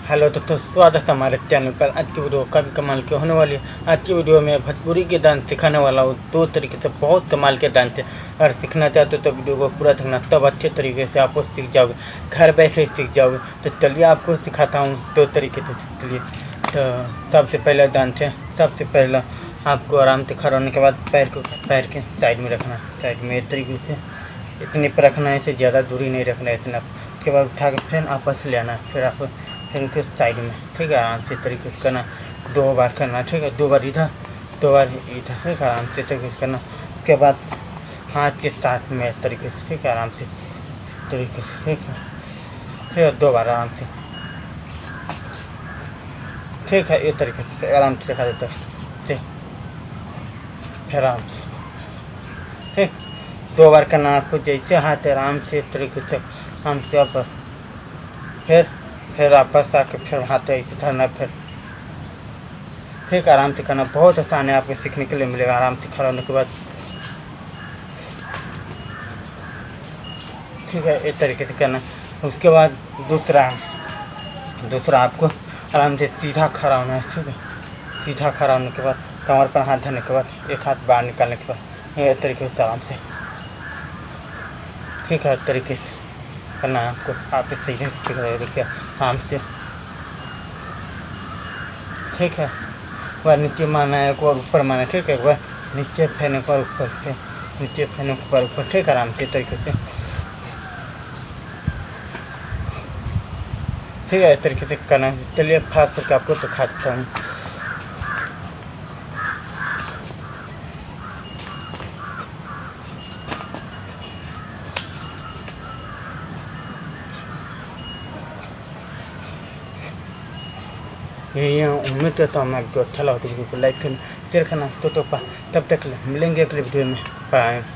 Hello दोस्तों, स्वागत है हमारे चैनल पर। आज की वीडियो काफ़ी कमाल की होने वाली है। आज की वीडियो में भोजपुरी के डांस सिखाने वाला हूँ। दो तरीके से बहुत कमाल के डांस है। अगर सीखना चाहते हो तो वीडियो को पूरा देखना, तब अच्छे तरीके से आप सीख जाओगे, घर बैठे सीख जाओगे। तो चलिए आपको सिखाता हूँ दो तरीके से। चलिए, तो सबसे पहला डांस है। सबसे पहला आपको आराम से खड़ा होने के बाद पैर के साइड में रखना है। साइड में इस तरीके से इतने पर रखना है, इससे ज़्यादा दूरी नहीं रखना है, इतना। उसके बाद उठा के फिर आपस ले आना, फिर आप इनके साइड में, ठीक है। आराम से तरीके से करना, 2 बार करना, ठीक है। 2 बार इधर, 2 बार इधर, ठीक है। आराम से तरीके से करना। उसके बाद हाथ के साथ में इस तरीके से, ठीक है। आराम से तरीके से, ठीक है। फिर 2 बार आराम से, ठीक है। इस तरीके से आराम से दिखा देता है, ठीक। फिर आराम से, ठीक। 2 बार करना आपको, जैसे हाथ आराम से इस तरीके से आराम से वापस, फिर वापस आके फिर हाथ ऐसे धरना, फिर ठीक। आराम से करना, बहुत आसान है, आपको सीखने के लिए मिलेगा। आराम से खड़ा होने के बाद, ठीक है। इस तरीके से करना। उसके बाद दूसरा आपको आराम से सीधा खड़ा होना है, ठीक है। सीधा खड़ा होने के बाद कमर पर हाथ धरने के बाद एक हाथ बाहर निकालने के बाद इस तरीके से आराम से, ठीक है। इस तरीके से करना है आपको। आप इस तरीके से देखिए आराम से, ठीक है। एक बार नीचे मारना है, एक बार ऊपर मारना है, ठीक है। एक बार नीचे फैन, एक बार ऊपर, फिर नीचे फैन, एक बार ऊपर, ठीक है। आराम से तरीके से, ठीक है। इस तरीके से करना है। चलिए फास्ट करके आपको दिखाता हूँ। ये उम्मीद करता हूँ मैं आपको अच्छा लगा तो वीडियो को लाइक करना, शेयर करना। तो तब तक मिलेंगे अगले वीडियो में। बाय।